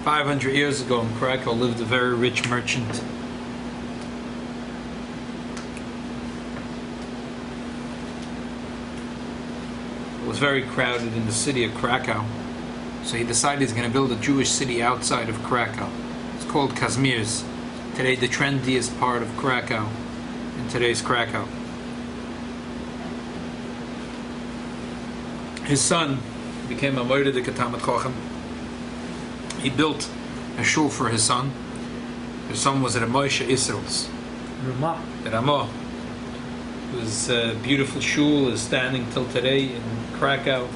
500 years ago in Krakow lived a very rich merchant. It was very crowded in the city of Krakow, so he decided he's going to build a Jewish city outside of Krakow. It's called Kazimierz. Today the trendiest part of Krakow, in today's Krakow. His son became a Moededik Talmid Chacham. He built a shul for his son. His son was at a Moshe Israel's. Rama. The Rama. It was a beautiful shul, is standing till today in Krakow.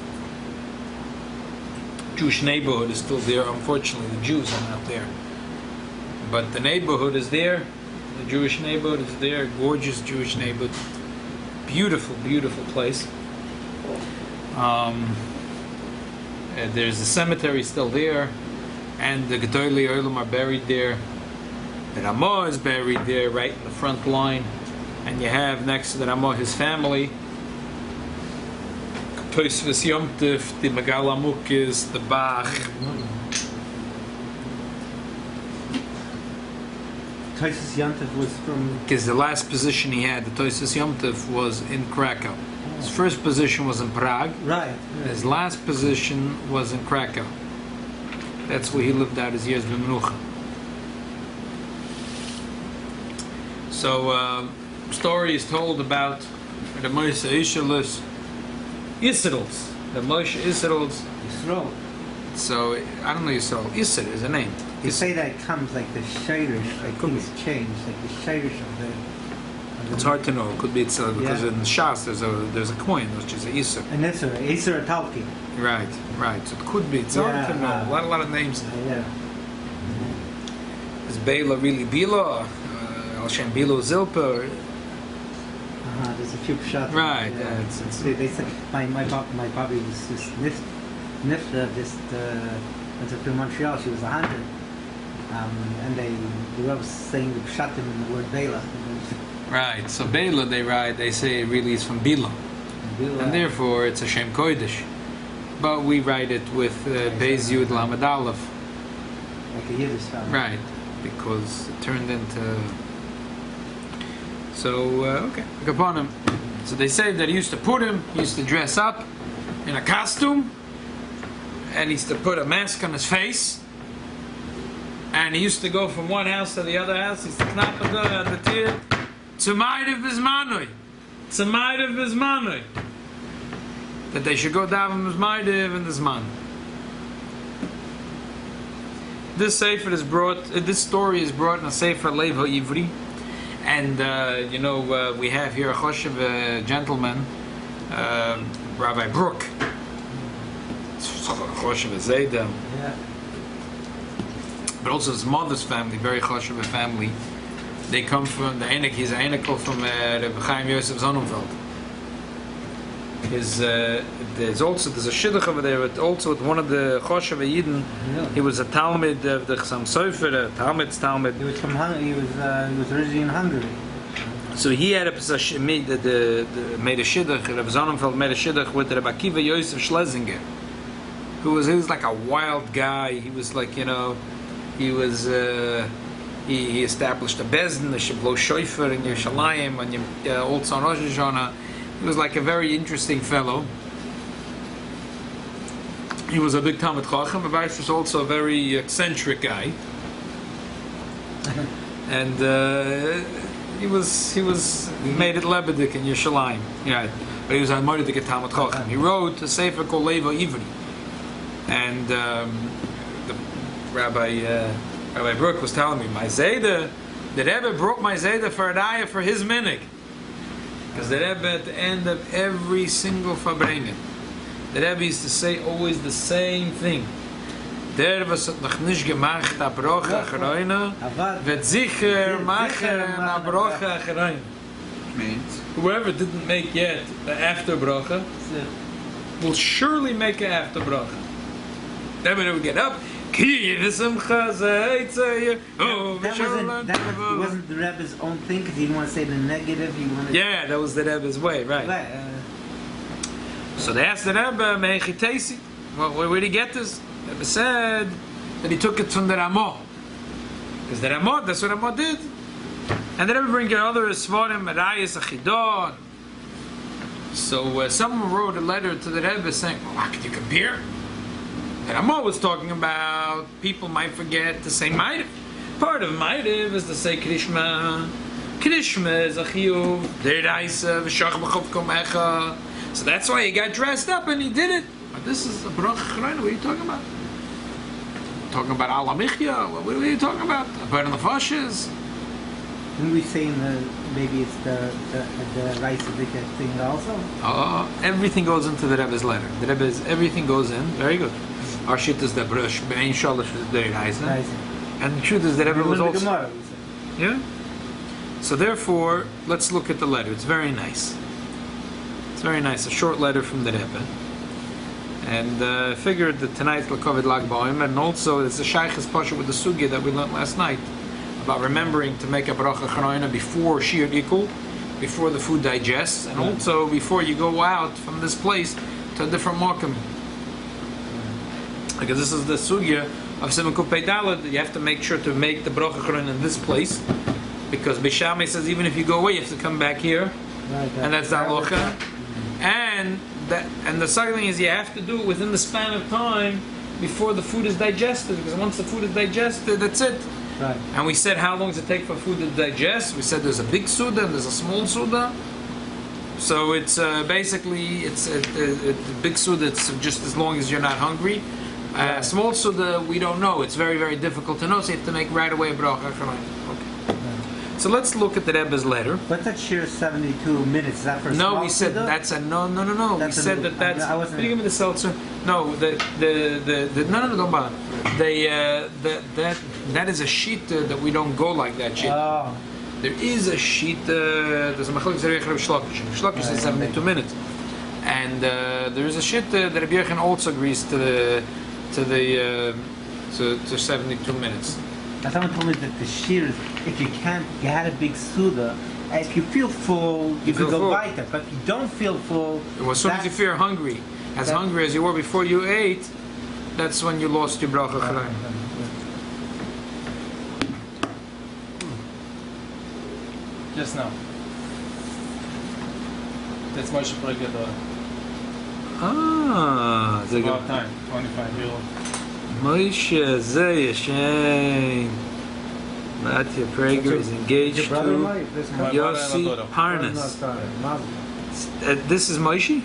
Jewish neighborhood is still there. Unfortunately, the Jews are not there. But the neighborhood is there. The Jewish neighborhood is there. Gorgeous Jewish neighborhood. Beautiful, beautiful place. There's a cemetery still there, and the Gedolei Olam are buried there. The Rama is buried there, right in the front line, and you have next to the Rama his family. Tosfos Yom Tov, the Megal Amukis, the Bach. Tosfos Yom Tov was from... Because the last position he had, the Tosfos Yom Tov, was in Krakow. His first position was in Prague. Right. His last position was in Krakow. That's where he lived out his years b'menucha. So, story is told about the Moshe Israel's. The Moshe Israel's. Yisrael. So, I don't know Yisrael. Yisrael is a name. You say that it comes like the shirish, like things change, like the shirish of the... It's hard to know. It could be itself because Yeah. in Shas there's a coin which is a Yisr. And Isra Talki. Right, right. So it could be. It's hard to know. A lot of names. Yeah. Is Bela really Bila? Al Shem Bilo Zilpa? There's a few shots. Right. Yeah. They said my Bobby was just Nifta just went to Montreal. She was 100, and they were saying the shot him in the word Bela. Right. So Bela they say it really is from Bila, and therefore it's a Shem Kodesh. But we write it with Beis Yud Lamed Aleph. Like a Yiddish family. Right, because it turned into. So okay, Kaponim. So they say that he used to Purim, he used to dress up in a costume, and he used to put a mask on his face, and he used to go from one house to the other house. He used to knap the tear. Tzemaidev Bizmanoi. Tzemaidev Bizmanoi. That they should go down Bizmaidev in the Zman. This sefer is brought. This story is brought in a sefer Levo Ivri, and we have here a Choshev gentleman, Rabbi Brook. Choshev Zayda. Yeah. But also his mother's family, very Choshev family. They come from the Einik. He's an Einik from Rabbi Chaim Yosef Sonnenfeld. There's a shidduch over there, but also with one of the Choshev Yidden. Yeah. He was a Talmud of the Chassam Sofer, Talmud's Talmud. He was from Hungary. He was originally in Hungary. So he had made a shidduch. Rabbi Sonnenfeld made a shidduch with Rabbi Akiva Yosef Schlesinger, he was like a wild guy. He was like he was. He established a bezdin, the Shablo Shoifer in Yerushalayim, and also on Rosh Hashanah. He was like a very interesting fellow. He was a big Talmid Chacham, but he was also a very eccentric guy. And he made it Lebedik in Yerushalayim. Yeah, but he was a Moededik Talmid Chacham. He wrote a sefer called Levo Ivri, and the Rabbi Brook was telling me, my Zayda, the Rebbe brought my Zayda for a raya for his minig. Because the Rebbe at the end of every single Fabrengen, the Rebbe used to say always the same thing. Der was het noch nicht gemacht, a broche achroina, wird sicher machen a broche achroina. Means whoever didn't make yet the after broche will surely make an after broche. Then when we get up, that wasn't the Rebbe's own thing because he didn't want to say the negative. He wanted. Yeah, that was the Rebbe's way, right? So they asked the Rebbe, "Mehechitesi, where did he get this?" The Rebbe said, that he took it from the Rama. Because the Rama, that's what Rama did. And then we bring other Svarim, Arayas, Achidon. So someone wrote a letter to the Rebbe saying, well, how could you compare? The Rama was talking about people might forget to say Ma'ariv. Part of Ma'ariv is to say Krishma. Krishma is a chiyuv, Deiraisa, V'shach b'chov komecha. So that's why he got dressed up and he did it. But this is a bracha chreina. What are you talking about? Talking about Ala Michya? What are you talking about? About the fashes? Didn't we say in the, maybe it's the rice thing also? Everything goes into the Rebbe's letter. The Rebbe's, everything goes in. Very good. Our shit is the brush, Be'ein Shalosh is Deiraisa. And the truth is that Rebbe was also... Yeah? So therefore, let's look at the letter. It's very nice. It's very nice. A short letter from the Rebbe. And I figured that tonight's L'Kovid Lag Ba'omer, and also it's a Shaykh's Pasha with the Sugya that we learned last night about remembering to make a Bracha Chanoina before Shir Ikul, before the food digests, and also before you go out from this place to a different Mokum. Because this is the Sugya of Simon Kupei Dalad, you have to make sure to make the Bracha Chanoina in this place. Because Bishame says even if you go away, you have to come back here, and that's the halacha. And the second thing is you have to do it within the span of time before the food is digested. Because once the food is digested, that's it. Right. And we said how long does it take for food to digest? We said there's a big suda and there's a small suda. So it's basically the big suda. It's just as long as you're not hungry. Small suda we don't know. It's very very difficult to know. So you have to make right away a bracha. So let's look at the Rebbe's letter. What's that shir 72 minutes? Is that for no, we said suda? That's a no. We said that's. Can you give me the seltzer? No, the no, don't bother. That is a sheet that we don't go like that sheet. Oh. There is a sheet. There's a machlok zerich Reb Shlokish. Shlokish is 72 minutes, and there is a sheet that Rabbi Yochanan also agrees to 72 minutes. Someone told me that the shir, if you can't, you had a big suda. If you feel full, you can go weiter. But if you don't feel full, well, as soon as you feel hungry, as hungry as you were before you ate, that's when you lost your bracha chalaim. Just now. That's Moshe Pregedor. It's about time, 25-year-old. Moshe, ze yeshen. Matya Prager is engaged to Yossi Parnas. This is Moshe?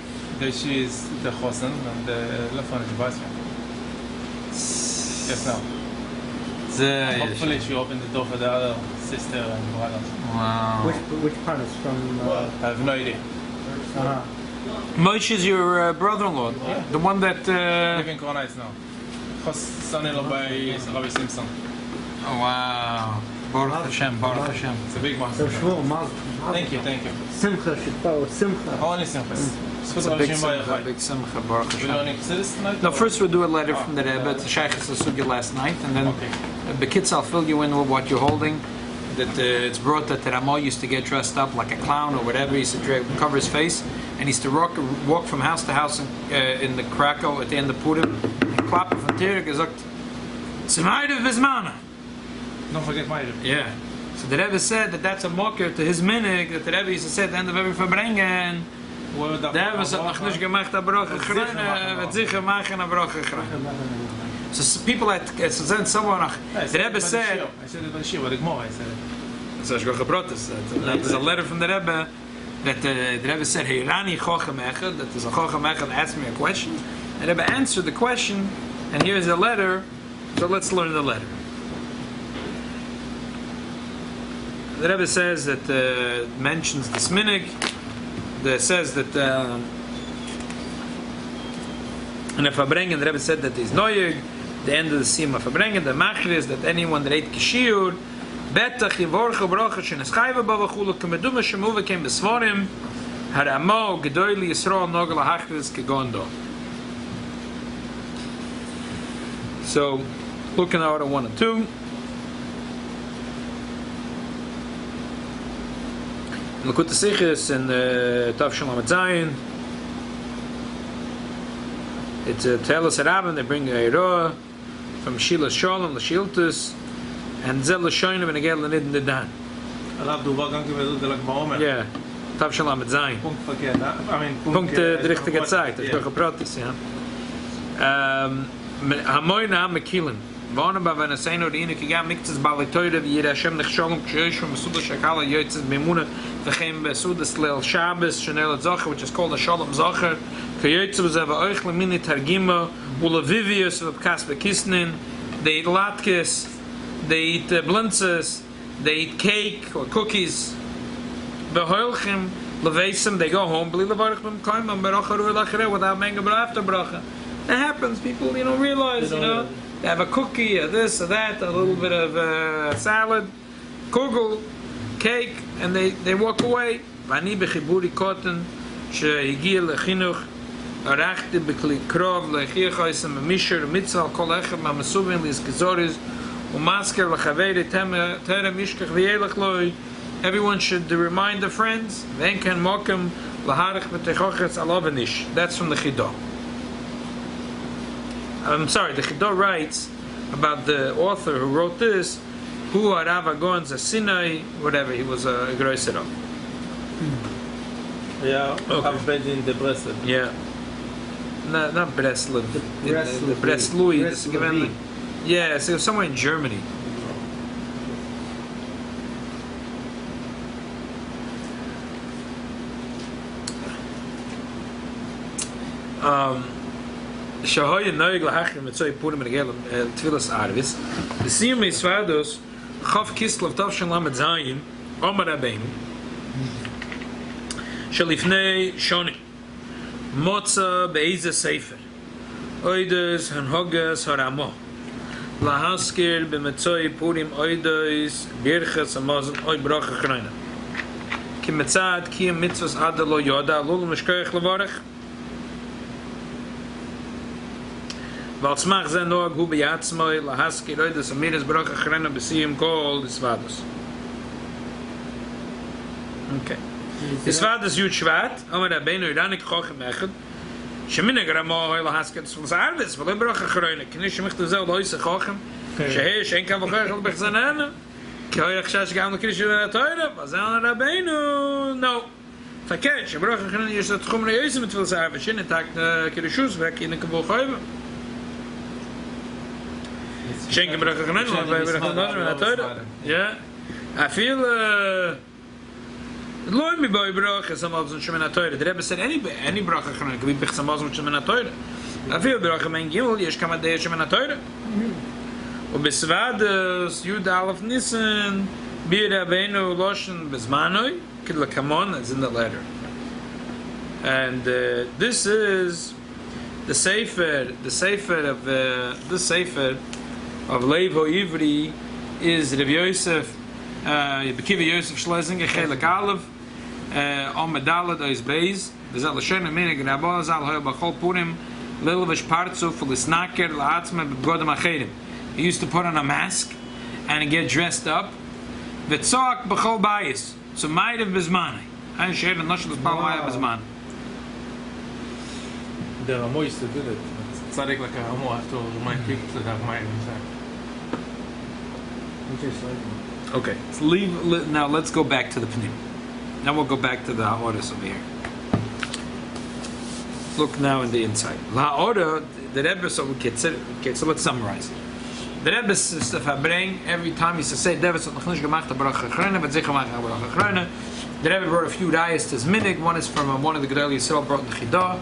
She is the Chosen and the Lefon is Just now. Hopefully she opened the door for the other sister and brother. Wow. Which Parnas? From... I have no idea. Moshe is your brother-in-law? Yeah. The one that... Living Kornais now. Son-in-law by Rabbi Simpson. Oh, wow. Baruch Hashem, Baruch Hashem. It's a big one. So Shmuel, Thank you. Simcha, Shitpo, Simcha. Only Simchas. It's a big simcha, Baruch We Hashem. don't exist tonight? No, first we'll do a letter from the Rebbe to Shaykh's Sugya last night, and then Bekitz, I'll fill you in with what you're holding. That it's brought that the Rama used to get dressed up like a clown or whatever. He used to cover his face, and he used to walk from house to house in the Krakow at the end of Purim, and klappen von Tere gesagt, Tzimaidev Bizmana. Don't forget Ma'ariv. Yeah. So the Rebbe said that that's a mocker to his minig, that the Rebbe used to say at the end of every Verbrengen, the Rebbe said, "Ach nicht gemacht a bracha chreine, wird sicher machen a bracha chreine." So people at someone, the Rebbe said, I said it by Shir, but the Gemara, I said it. so there's a letter from the Rebbe that the Rebbe said, "Hey, Rani Chochem Echad," that there's a Chochem Echad asked me a question, and the Rebbe answered the question, and here's a letter. So let's learn the letter. The Rebbe says that mentions this minig. That says that in a Fabrengen, the Rebbe said that is noyeg. The end of the Sima Fabrengen, the Machri is that anyone that ate Kishir, Betach Yivorcha Bracha Sheneschayva Bavachulu Kameduma Shemuva came Besvarim Haramo Gedoyli Yisrael Nogla Hachris Kegondo. So, looking at order 1 and 2. Look at the Sichis and Tav Shalom Zayin. It's a Telos Harabim, they bring a Eiroah. from Shila Shalom, the Shiltus, and Zel Shoyne when again in the Dan. Alaf du war gange mit der Lagma. Yeah. Tav Shalom mit Zayn. Punkt verkehrt. I mean, Punkt die richtige Zeit, das doch gepratet, ja. Hamoy na Mekilen. Wann aber wenn es sein oder ihnen gegangen miktes Balitoide wie jeder Schem nicht schon schon Suda Shakala jetzt Memuna vergehen Suda Slel Shabbos Chanel Zacher which is called a Shalom Zacher kayetz was have euch le mini targima ulavivius of Kasper Kisnin they eat latkes they eat blintzes they eat cake or cookies behoilchem levesem they go home believe levarich bim kaim and beracharu lachere without menga after bracha. That happens. People, realize, they have a cookie, a this, a that, a little bit of salad, kugel, cake, and they walk away. Vani bechiburi koten, shehigia lechinuch, arachti bekli krov, lechiachaysim, misher, mitzvah, kol echem, amasuvin, lis gezoris, umasker, lechaveri, tere, mishkach, v'yelech loi. Everyone should remind their friends, venken mokem, laharich, v'techoches, alovenish. That's from the Chidah. I'm sorry, the Chidah writes about the author who wrote this, who Arava Gonza Sinai, whatever, he was a grosser. Yeah, I've been in the Breslev. Yeah. Not Breslev. The Breslui. Yeah, so it was somewhere in Germany. Shahoy noig lahachim mitzoy Purim regel tfilas arvis. The siyum isvados chaf kislev tav shalom zayin Omar Rabbeinu shalifnei shoni motza beize sefer oides hanhogas haramo lahaskir b'mitzoy Purim oides birchas amazon oy bracha chreina kim mitzad kim mitzvos adalo yoda lul mishkoich levarech. Was macht ze no gu be yatsmoy la haske roide so mires broche grena besim kol des vados. Okay. Des vados jut schwart, aber da bin ich dann ich koche machen. Shmine grama la haske des vados, weil broche grena, knish mich zu so leise kochen. She schenken wir gleich bei zanen. Koi ich schas gaun knish na toile, was an da bin no. Verkehrt, broche grena ist das kommen reise mit viel sagen, schöne tag kirschus weg in der Woche. Schenken wir doch genannt, weil wir doch noch ja. I feel Lord me boy bracha samaz und shmena toyre. Der said any bracha genannt, wie bich samaz und shmena toyre. I feel bracha mein gil, yes kann man der shmena toyre. Und besvad Yud Alef Nisan bir Rabbeinu loshen bezmanoy, kidla kamon is in the letter. And this is the sefer of Levo Ivri is Rabbi Yosef, Bekiva Yosef Schlesinger, Chelek Aleph, on Medalad Ois Beis, Bezal L'Shem Minig Rabba Zal Hoy B'Chol Purim, Lilvish Partzu Fulisnaker La'atzme B'Godem Acherim. He used to put on a mask and get dressed up. V'tzok B'Chol Bayis, so might have Bezmanai. I shared a Noshel B'Chol Bezman. The Rama used to do that. Tzaddik like a Rama have to remind people to have my inside. Okay, so now let's go back to the Panim. Now we'll go back to the Ha'odas over here. Look now in the inside. Ha'odah, the Rebbe, so let's summarize. The Rebbe is to bring every time he says, say, David, so l'chnish gemacht ha-bracha achrona, but zich gemacht ha-bracha achrona. The Rebbe brought a few rayas to his minig. One is from one of the Gedolei Yisrael brought in the Chidah,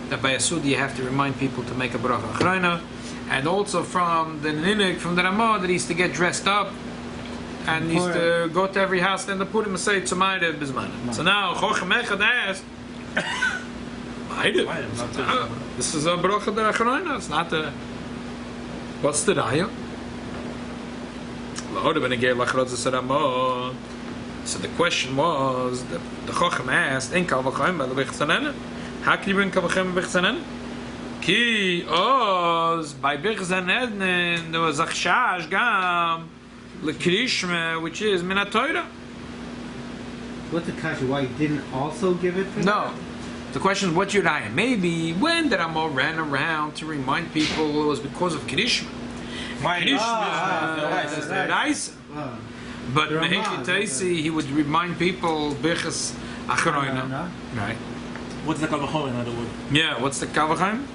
that by a Sudi you have to remind people to make a bracha achrona. And also from the Ninig, from the Rama, that he used to get dressed up and he used to go to every house and put him and say Tzumayde Bizman. So now Chochem Echad asked, this is a bracha der Achrona, it's not a. What's the raya? So the question was, the Chochem asked, in Kal V'chaim by the Bechzanen, how can you bring Kal V'chaim by Bechzanen? Ki Oz by Bechzanen there was a Chash Gam L'Krishma, which is Min HaTorah. What's the kasha? Why you didn't also give it for No. that? The question is, what's your raya? Maybe when the Rama ran around to remind people it was because of Krishma. Krishma is the rice. But Mehechitaisi, he would remind people Birchas Achroina. Right. What's the Kavachor in other words? Yeah, what's the Kavachim?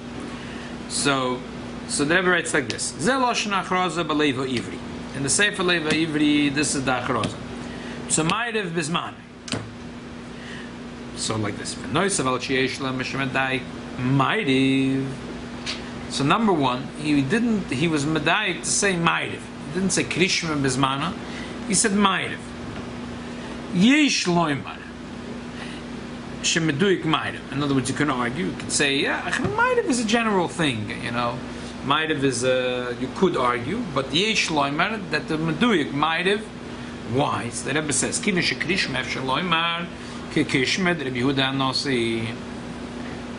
So the Rebbe writes like this. Ze Lashon Achroza b'Leiva Ivri. In the Sefer Leiva Ivri, this is the Achroza. So Ma'ariv Bisman. So like this. So number one, he was medayik to say Ma'ariv. He didn't say Krishma Bismana. He said Ma'ariv. Yesh loimar. Shemeduyik Ma'ariv. In other words, you can argue. You could say, yeah, Ma'ariv is a general thing, you know. Ma'ariv is you could argue, but Yesh loimar, that the Meduyik Ma'ariv, why? So the Rebbe says, Kina shekrishma efshe loimar, ke kishmed Rabbi Yehuda Nasi.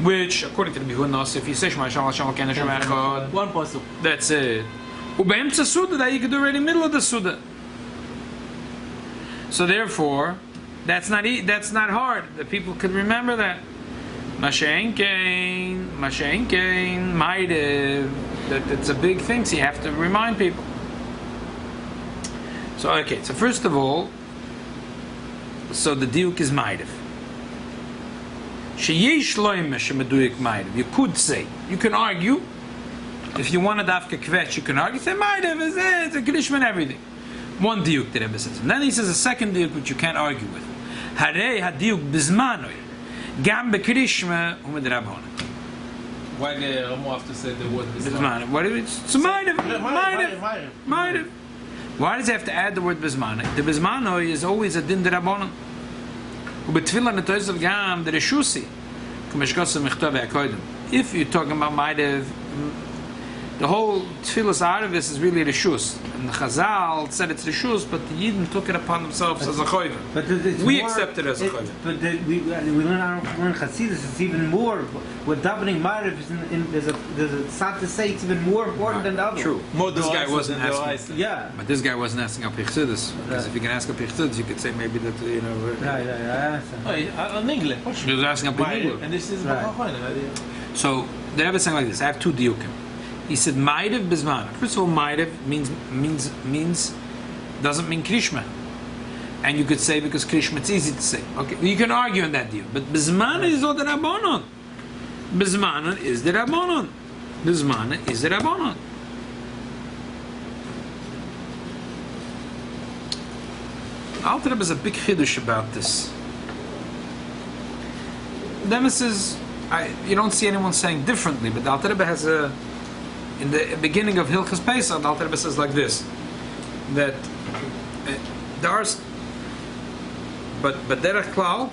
Which, according to Rabbi Yehuda Nasi, if you say Shema Shalom Shalom Ken Hashem Echad, one pasuk. that's it. Ubeimtza Suda, that you could do right in the middle of the Suda. So therefore, that's not hard. The people could remember that. Masha'enkein, Ma'ariv. That's a big thing, so you have to remind people. So okay, so first of all, so the diuk is Ma'ariv. Sheyesh loime shemeduyik Ma'ariv. You could say, you can argue. If you want to dafka kvetch, you can argue. Say Ma'ariv is it's a Krishma and everything. One diuk the Rebbe says. And then he says a second diuk which you can't argue with. Harei hadiuk bizmanoy. Gam bekrishma umed rabbanon. Why the Rama have to say the word Bismana? What is it? So Ma'ariv. Why does he have to add the word Bismana? The Bismanoy is always a din de rabbanon. Ubetfila netoisav gam the reshusi. Kumeshkosa mechtav yakoidim. If you're talking about Ma'ariv, the whole Tfilas Arvis is really Rishus. And the Chazal said it's Rishus, but the Yidden took it upon themselves as a Choyver. We accept it as a Choyver. But we learn Chassidus, it's even more. With davening Ma'ariv, there's a sad to say it's even more important than the other. True. This guy wasn't asking. Yeah. But this guy wasn't asking up Chassidus. Because if you can ask up Chassidus, you could say maybe that, you know. Right. In English. He was asking up English. And this is So the Rebbe is saying like this. I have two diukim. He said Ma'ariv Bismana. First of all, Ma'ariv means doesn't mean Krishma. And you could say because Krishma it's easy to say. Okay, you can argue on that deal. But Bismana is all the Rabbanon. Bismana is the Rabbanon. Bismana is the Rabbanon. Alter Rebbe has a big chiddush about this. Nemesis, you don't see anyone saying differently, but the Alter Rebbe has a. In the beginning of Hilchas Pesach, the Alter Rebbe says like this, that there are, but derech klal,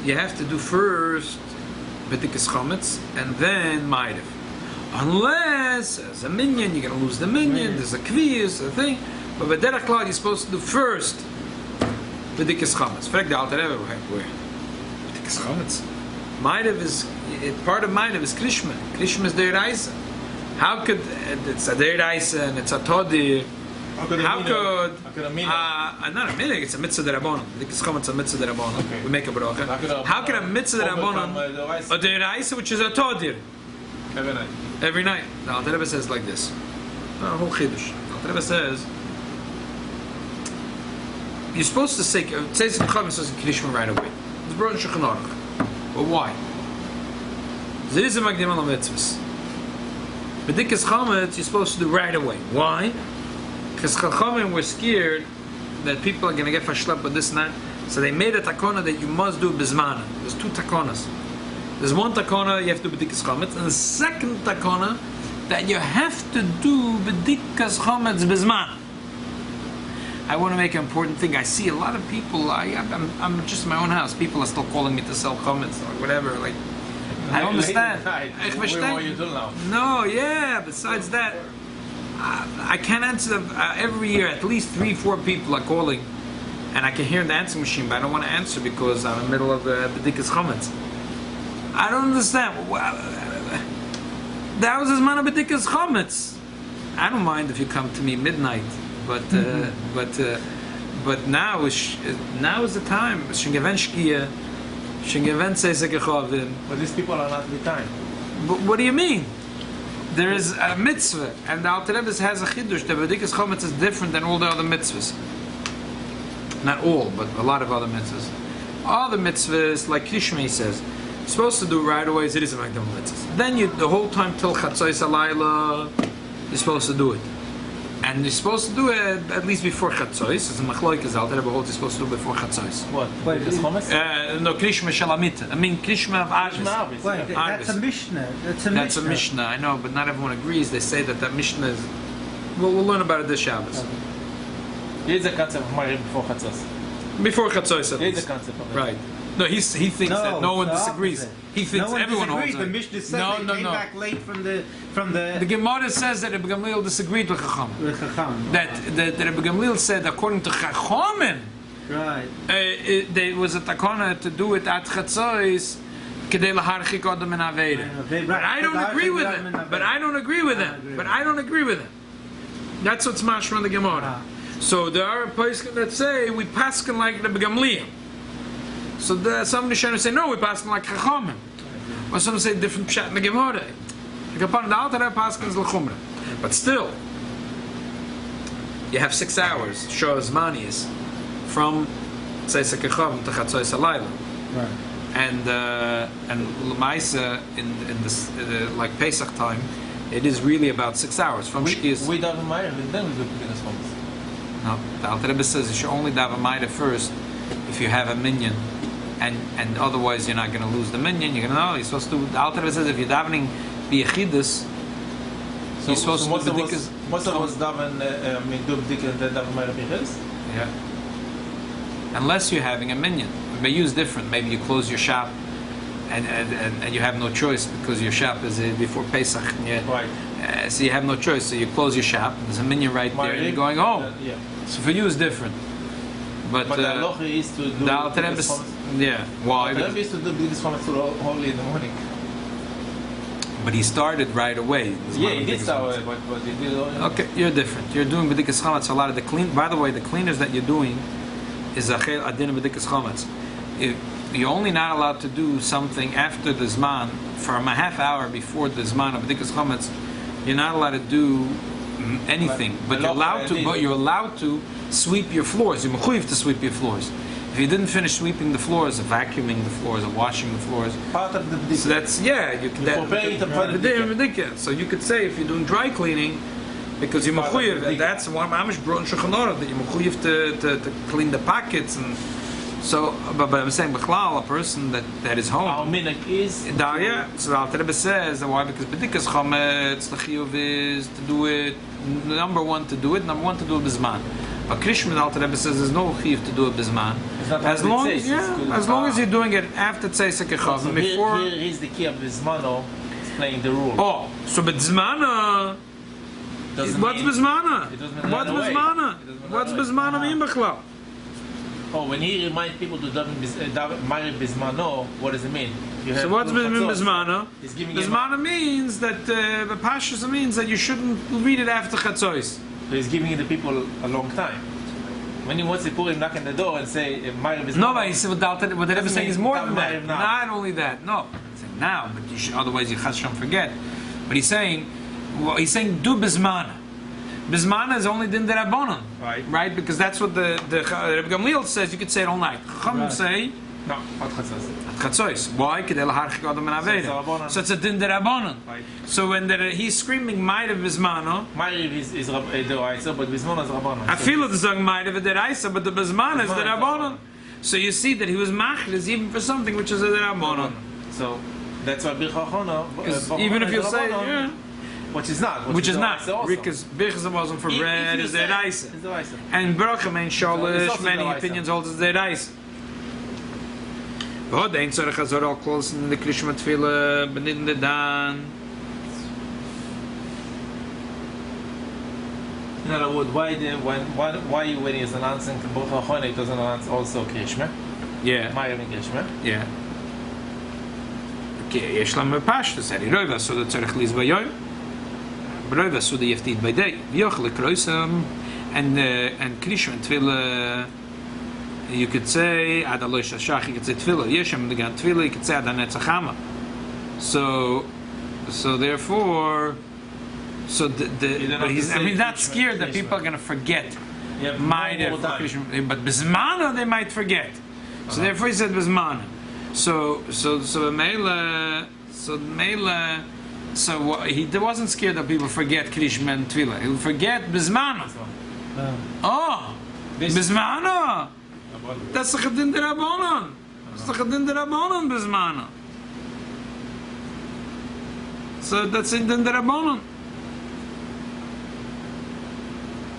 you have to do first b'dikas chametz and then ma'ariv. Unless as a minyan, you're going to lose the minyan. There's a kviyus, a thing. But derech klal, you're supposed to do first b'dikas chametz. Frag the Alter Rebbe, where b'dikas chametz. Ma'ariv is part of Ma'ariv is Krishma. Krishma is the Reisa. How could it's a Reisa and it's a Todir? How could not a minute? It's a mitzvah derabbanon. It's a mitzvah derabbanon. Okay. We make a bracha. How can a mitzvah derabbanon a Reisa which is a Todir? Every night. The Alter Rebbe says like this. A whole chiddush. The Alter Rebbe says you're supposed to say Krishma right away. It's brought in Shulchan Aruch. But why? There is a Magdim al mitzvahs. B'dikas chametz you're supposed to do right away. Why? Because Chachamim were scared that people are going to get fashlep with this and that. So they made a takona that you must do bizmana. There's two takonas. There's one takona you have to do b'dikas chametz, and the second takona that you have to do b'dikas chametz bizmana. I want to make an important thing. I see a lot of people. I'm just in my own house. People are still calling me to sell chametz or whatever. Like, I understand. What you do now? No, yeah. Besides that, I can't answer every year. At least 3-4 people are calling, and I can hear the answering machine, but I don't want to answer because I'm in the middle of b'dikas chametz. I don't understand. That was his man of b'dikas chametz. I don't mind if you come to me midnight. But now is the time. But these people are not the time. What do you mean? there is a mitzvah, and the Alter Rebbe has a chidush. The B'dikas Chometz is different than all the other mitzvahs. Not all, but a lot of other mitzvahs. All the mitzvahs, like Krishma says, you're supposed to do right away. It is a Magdam mitzvah. Then the whole time till Chatzos Alayla, you're supposed to do it. And you're supposed to do it at least before Chatzos. It's a Machloikes Alter Rebbe holds you're supposed to do it before Chatzos. What? B'dikas Chometz? No, Krishma Shalamita. I mean, Krishma of Arvis. Wait, that's a Mishnah. That's a Mishnah, I know, but not everyone agrees. They say that Mishnah is... We'll learn about it this Shabbos. Okay. Here's the concept of Ma'ariv before Chatzos. Before Chatzos, at Here's least. the concept of it. Right. No, he thinks that no one disagrees. Opposite. He thinks everyone holds it. The Mishnah said they came back late from the The Gemara says that Rabbi Gamliel disagreed with Chacham. That Rabbi Gamliel said, according to Chachamim, right. There was a takana to do it at Chatzos, kedei laharchik adam min aveda. But I don't agree with it. But I don't agree with it. But I don't agree with it. That's what's mashma in the Gemara. So there are poskim that say we paskin like Rabbi Gamliel. So some Rishonim say no, we paskin like Chachamim. Or some say different pshat in the Gemara. Like upon the Alter Rebbe paskins l'chumra. But still, you have 6 hours. Shows manias from Tzeis HaKechavim to Chatzos Alayla. Right. And L'maisa in this like Pesach time, it is really about 6 hours from Shkias. We daven Ma'ariv and then we do B'dikas Chometz. No, the Alter Rebbe says you should only daven Maida first if you have a minyan, and otherwise you're not going to lose the minyan. You're going to know you're supposed to. The Alter Rebbe says if you're davening b'yechidus, you're supposed to do b'dikas. Most of us daven do B'dikas and then daven Ma'ariv b'yechidus. Yeah. Unless you're having a minyan, it may use different. Maybe you close your shop, and you have no choice because your shop is before Pesach. Right. So you have no choice. So you close your shop. There's a minyan right there, and you're going home. Yeah. So for you, it's different. But the halacha is to do the Alter Rebbe, yeah. Why? The Rebbe is to do B'dikas Chometz only in the morning. But he started right away. Yeah, he did start, but he did. Okay, you're different. You're doing B'dikas Chometz. A lot of the clean. By the way, the cleaners that you're doing is achel adin B'dikas Chometz. You're only not allowed to do something after the Zman for a half hour before the Zman of B'dikas Chometz. You're not allowed to do anything, but you're allowed to. But you're allowed to sweep your floors. You're mechuyev to sweep your floors. If you didn't finish sweeping the floors, or vacuuming the floors, or washing the flours, Part of the b'dika. so that's you can. So you could say if you're doing dry cleaning, because you're mechuyev, and that's one mamish brought in Shulchan Aruch that you're mechuyev to clean the pockets and. So, but I'm saying, b'chlal, a person that is home. Our minhag is. Yeah. So the Alter Rebbe says that why? Because b'dikas chometz the chiyuv is to do it. Number one to do it. Number one to do it b'zman. But Krishma, the Alter Rebbe says there's no chiyuv to do it b'zman. As long as you're doing it after Tzeis HaKechavim, before. Here is the key of b'zmano playing the rule. Oh, so b'zmana. What's b'zmana? What's b'zmana mean b'chlal? Oh, when he reminds people to daven Ma'ariv Bismano, what does it mean? So what's Bismana? Bismana means that the Pashas means that you shouldn't read it after Chatzos. So he's giving the people a long time. When he wants to Purim knock on the door and say Ma'ariv Bismano. No, but he said what the Rebbe saying is more than that. Now. Not only that. No, he's saying now, but you should, otherwise you Chasham forget. But he's saying do Bismana. Bismana is only din derabanan, right? Because that's what the Rabbi Gamliel says. You could say it all night. Chachamim say no, at Chatzos. At Chatzos. Why? Kedei laharchik adam min aveda. So it's a din derabanan. Right. So when he's screaming Ma'ariv Bismana, Ma'ariv is deraisa, but Bismana is rabbanan. I feel the song Ma'ariv deraisa, but the Bismana is derabanan. So you see that he was machlis even for something which is a derabanan. So that's why Bircha Achona. Even if you say yeah. Which is not. Because Birchas wasn't for bread, is deraisa. And Bracha means sholish, many opinions hold as deraisa. But the Ein Tzorech Hazor all close in the Krishma Tefillah, benidin the Dan. In other words, why when he's announcing to both Achona, it doesn't announce also Krishma? Yeah. Ma'ariv and Krishma? Yeah. Okay, יש להם פשטוס, הרי רוב הסודה צריך ליז ביום. ברוב הסודה יפתית בידי. ויוכל לקרויסם, and Krishma and Tefillah, you could say, Ad Alosh Hashach, you could say Tefillah. Yeshem, again, Tefillah, you could say Ad HaNetzach Hama. So therefore, So but he's, I mean, not scared that people are going to forget. Yeah, Might more time. but Bismana they might forget. So therefore he said Bismana. So he wasn't scared that people forget Krishma and Tvila. He would forget Bismana. Oh, Bismana. That's the Chadin de Rabbanon. That's the Chadin de Rabbanon Bismana. So that's in the Rabbanon.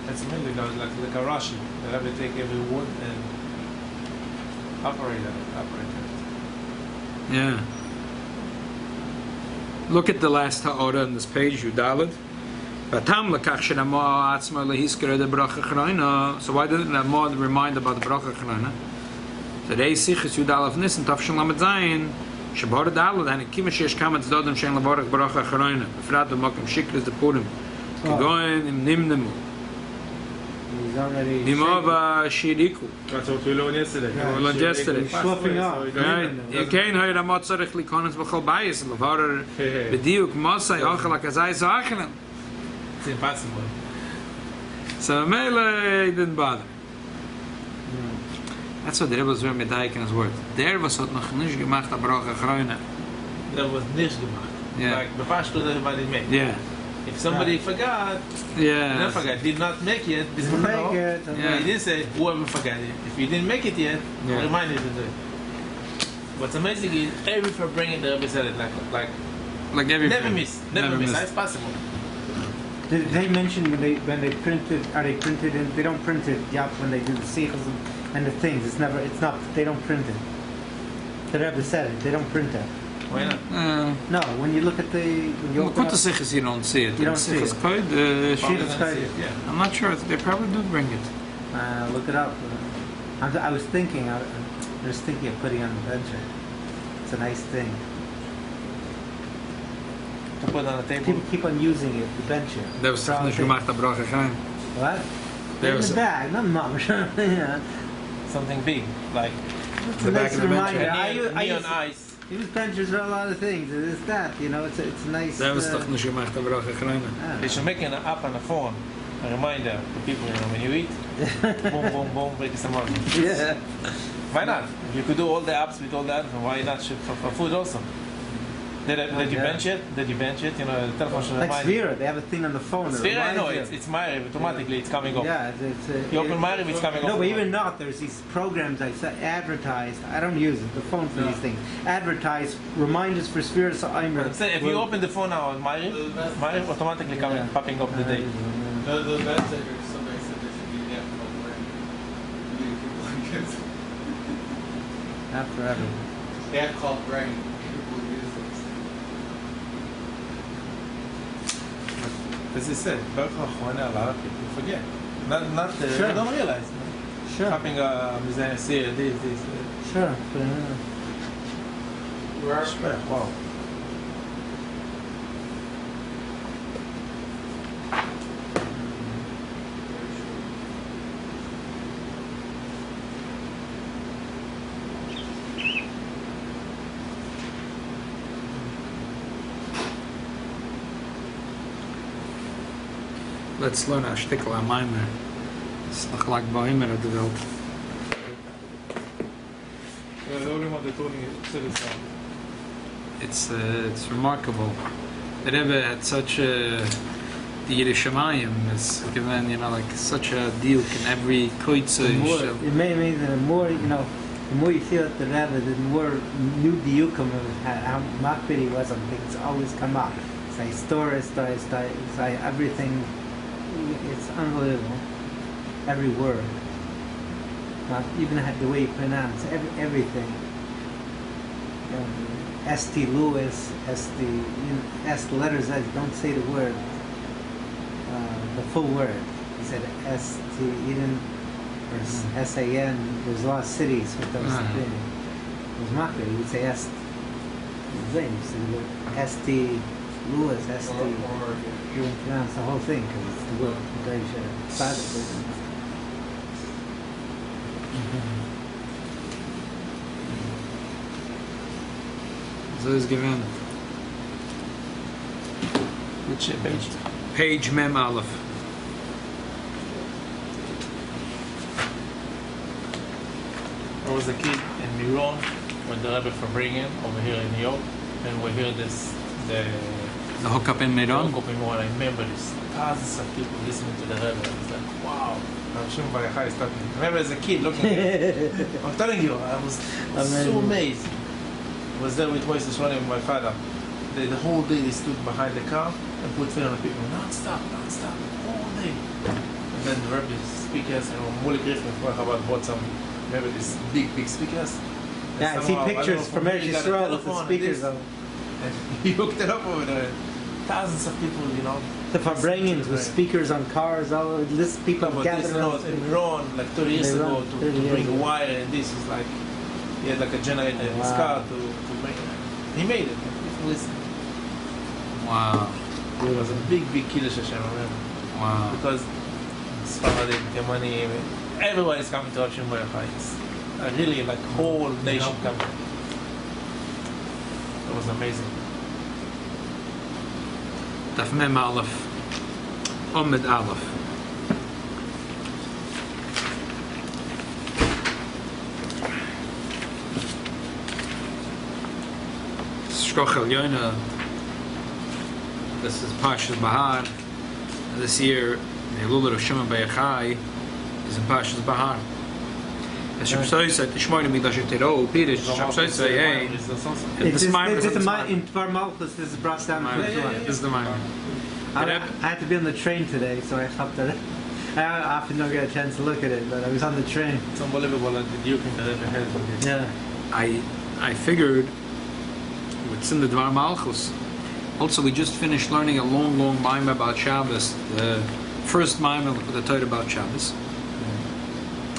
That's mainly like a Rashi. They have to take every wood and operate it. Yeah. Look at the last ha'ora on this page, Yudalad. So why didn't Ramah remind about the bracha chrona? Today sichas Yudalad Nissen Tafshin Lamed Zayin Shabar Dalad and Kima Shesh Kamet Zdodem Shen Lavarach bracha chrona. Befrat Makom Shikris the Purim. Kegoin im Nimnemu. He's already Nimova Shiriku. That's what we learned yesterday. We learned yesterday. He's swapping up. Right. You can't hear the Motzarech Likonens B'chol Bayis Lavarer B'diuk Mosai Ochel HaKazai Zoachelen. It's impossible. So Mele didn't bother. That's what the Rebbe was very medayik in his word. Der was hat noch nicht gemacht a Bracha Chroina. That was nicht gemacht. Yeah. Like the pashto that everybody made. Yeah. If somebody forgot, Yeah. not forgot, did not make it, Make it. Yeah. He didn't say whoever forgot it. If you didn't make it yet, Yeah. remind you to do it. What's amazing is every for bringing the Rebbe said it like Like every never miss. It's possible. Did they mention when they printed? Are they printed in? They don't print it. Yep, when they do the sichos and the things, it's not. They don't print it. The Rebbe said it. They don't print it. Why not? No, when you look at when you open Kutta up, Sichas you don't see it. You don't see it. Code, Shit, Probably it's not kind see of- it, yeah. I'm not sure. They probably do bring it. look it up. I was thinking. I was thinking of putting on the bench. It's a nice thing. To put on the table. People keep on using it. The bench. That was For all nicht things. gemacht a Bracha Chroina. What? There In was the bag, not mom. Yeah. Something big, like It's The a back nice of the bench, reminder. yeah. I neon use ice. benches for a lot of things. It's that, it's a nice. That was doch nicht gemacht a Bracha Chroina. They should make an app on the phone, a reminder to people, when you eat, boom, boom, boom, break some more. Yeah. Why not? If you could do all the apps with all that, why not for food also? Did you yeah. bench it? Did you bench it? The telephone should Like remind you. Sphera, they have a thing on the phone. that Sphera, I know, reminds it's Myriv, automatically it's coming up. Yeah, You open Myriv, it's coming up. No, but even not. There's these programs I say advertised. I don't use it. The phone for these things. Advertise reminders for Sphera. So I'm Say, if you open the phone now on Myriv automatically coming, popping up the date. The bad takers, somebody said they should be the app called Brain. People like it. not forever. The app called Brain. People use it. As I said, Baruch HaChona, a lot of people forget. Not Sure. don't realize. Sure. Popping a Mizan Asir, this. Sure. Wow. Let's learn a shtickle on Maimer. It's noch like Bohimer of the world. The only one that told me It's remarkable. The Rebbe had such a the Yerushalayim is given, like such a deal in every koitza. It may mean that the more the more you feel at the Rebbe, the more new diukum of how makbid he was on things always come up. It's like story, it's like everything. It's unbelievable. Every word. Even the way you pronounce everything. St. Louis, S letters S. Don't say the word. The full word. He said St. Eden or SAN. There's a lot of cities with those things. It was Makbid. He would say St. St. Louis, St. You would pronounce the whole thing because it's the word. Very sure. So it's given Which page? page Mem Aleph. I was a kid in Miron when the Rebbe from bringing over here in New York, and we hear this the hookup in Meron. hookup in Miron. I remember this thousands of people listening to the Rebbe. I was like, wow. Hashem Barachai is talking. I remember as a kid looking at it. I'm telling you, I was so amazed. I was there with Moises running with my father. The whole day they stood behind the car and put film on the people non-stop, all day. And then the Rebbe speakers, Muli Griffin bought some, remember these big speakers? And Yeah, I see somehow, pictures don't from know, Eretz he got a Yisrael with the telephone and speakers this, on. and he hooked it up over there. Thousands of people, The Farbrengens with speakers on cars, all this people But gathered this around. in Iran, like 30 years In Iran, ago, to 30 years bring a ago. wire, and this is like, he had like a generator in his Wow. car to bring it. He made it. People listen. Wow. It was a big Kiddush Hashem, I remember. Wow. Because Sfaradim, Yemani, everyone is coming to Hashem Barachai. It's really like whole nation coming. It was amazing. Daf Mem Aleph. Omid Aleph. Shkoch Elyoina. This is Pashas Bahar. This year, the Elul of Shimon Bayachai is in Pashas Bahar. As Shabsoi said, Tishmoyne Midash Tero, Pirish, Shabsoi say, hey, It's this Maimer is just on a this in Dvar Malchus, this is brought down to Maimer. this one. This is the Maimer. I had to be on the train today, so I hopped that. I often don't get a chance to look at it, but I was on the train. It's unbelievable that the Duke in the Rebbe had. Yeah. I figured what's in the Dvar Malchus. Also, we just finished learning a long Maimer about Shabbos. The first Maimer with the Torah about Shabbos.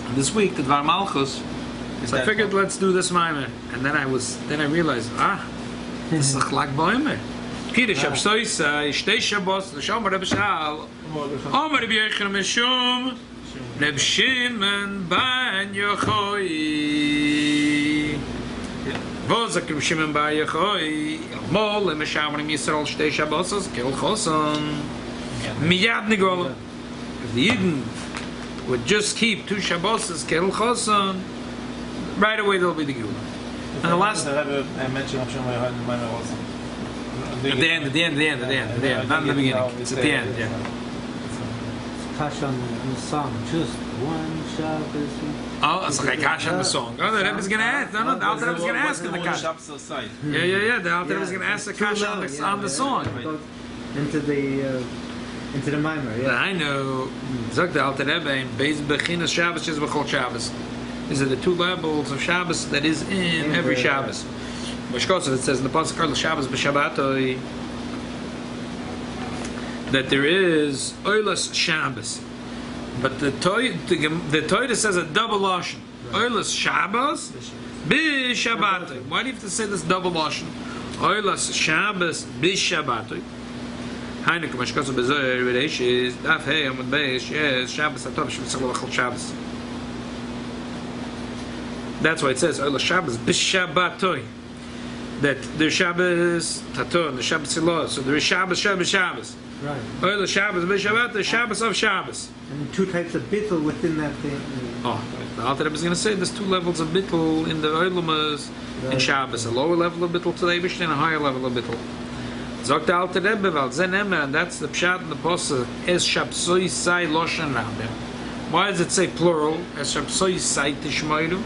And this week, the Dvar Malchus. So I figured, let's do this Maimer. And then I realized, this is a Chlag Baimer. Kiddush Shabsoi Shtei Shabbos L'Shomer Rebbe Shal Omer Rabbi Yochanan Marsov Reb Shimon Bar Yochai Vozak Reb Shimon Bar Yochai Mol L'Meshamer Yisrael Shtei Shabbos Kel Choson Miyad Nigol. If the Yidden would just keep 2 Shabbos Kel Choson, right away there'll be the Gula. And the last The Rebbe mentioned Hashem Barachai in the Maimer also. at the end, not in the beginning. It's at the end, yeah. Kash on the song, just one Shabbos. Oh, it's like a kash on the song. Oh, the Rebbe's going to ask. No, the Alter Rebbe's going to ask in the kash. Yeah. The Alter Rebbe's going to ask the kash on the song. Into the Maimer, yeah. I know. Zog the Alter Rebbe in Beis Bechinas Shabbos is B'chol Shabbos. These are the 2 levels of Shabbos that is in every Shabbos. B'shkosov, it says in the Pasuk Karl Shabbos B'Shabbatoi that there is Oilas Shabbos, but the Torah says a double lashon. Oilas Shabbos B'Shabbatoi. Why do you have to say this double lashon? Oilas Shabbos B'Shabbatoi. Heinik B'shkosov B'Zoyer V'Reish is Daf Hey Amud Beis Yes Shabbos Atov Shemitzal L'Chol Shabbos. That's why it says Oilas Shabbos B'Shabbatoi. That there's Shabbos Taton, the Shabbos Silah, so there is Shabbos. Right. Oil Shabbos B'Shabbat, the Shabbos of Shabbos. And 2 types of bittul within that thing. Oh, the Alter Rebbe is going to say there's 2 levels of bittul in the Oilumas in Shabbos. A lower level of bittul to the Eibishter and a higher level of bittul. Zog the Alter Rebbe, Val Zen Emer, and that's the Pshat and the Posuk, Es Shabsoi Sai Loshen Rabbe. Why does it say plural? Es Shabsoi Sai Tishmoiru.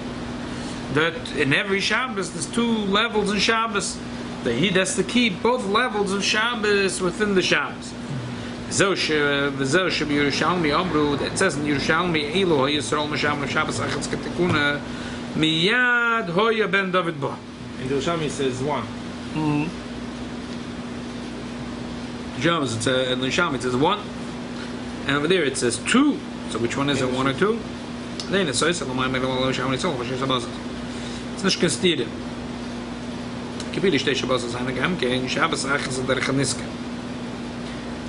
That in every Shabbos there's 2 levels in Shabbos. The Yid has to keep both levels of Shabbos within the Shabbos. That says in Yerushalmi, Elo Yisrael Mashav Shabbos Achatz Ketikuna Miyad Hoya Ben David Ba. In the Yerushalmi it says 1. James, it's in Yerushalmi it says 1, and over there it says 2. So which one is it? 1 or 2? Then it says it's nicht constiert. Kibili Shtei Shabbos is eine Gemke, in Shabbos Achas der Chaniska.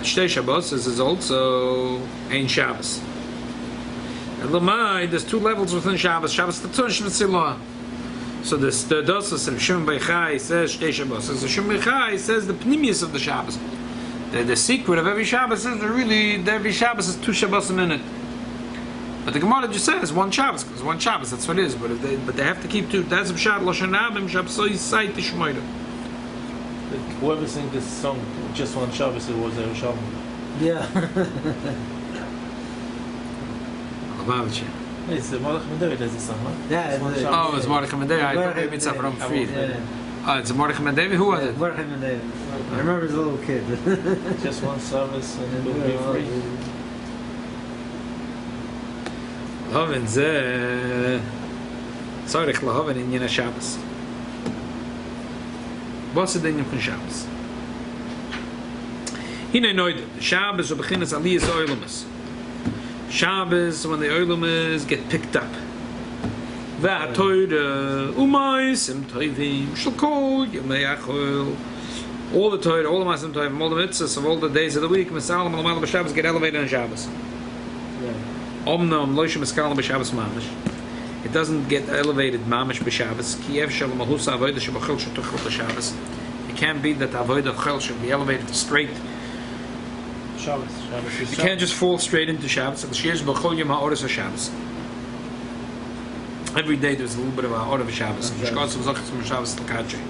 Shtei Shabbos is also ein Shabbos. And Lamai, there's 2 levels within Shabbos. Shabbos Tatzon, Shabbos Silah. So the Dosos of Shimon Beichai says Shtei Shabbos. So Shimon Beichai says the Pnimius of the Shabbos. The secret of every Shabbos is every Shabbos is 2 Shabbos a minute. But the Gemara just says one Shabbos, because one Shabbos, that's what it is. But they have to keep 2. That's Pshat Lashon Rabim Shabsoi Sai Tishmoida. Whoever sang this song, just one Shabbos, it was a Shabbos. Yeah. Lubavitcher. It's the Mordechai Menderi does this song, huh? Yeah, Just one it's- Shabbos. Oh, it's Mordechai Menderi. I thought maybe it's from Fried. Oh, it's Mordechai Menderi. Who was it? Mordechai Menderi. I remember as a little kid. Just one Shabbos and it will be free. Lahavin ze Tzarech lahavin in Yena Shabbos. What's the name of Shabbos? Hine noid Shabbos or beginnes aliyas oilumas. Shabbos when the oilumas get picked up. Va'atoyde umais im toivim shalkol yemei achol. All the Torah, all the Masim Toivim, all the mitzvahs of all the days of the week, Misalam and Lamal B'Shabbos get elevated on Shabbos. Omnam loisha miskalam b'Shabbos mamish. It doesn't get elevated mamish b'Shabbos. Kiev shalom mahusa avodah shebachol shetuchel b'Shabbos. It can't be that avodah chel should be elevated to straight. Shabbos. You can't just fall straight into Shabbos. Sheyesh b'chol yom ha'oros Shabbos. Every day there's a little bit of ha'or of Shabbos. Shabbos l'kadshei.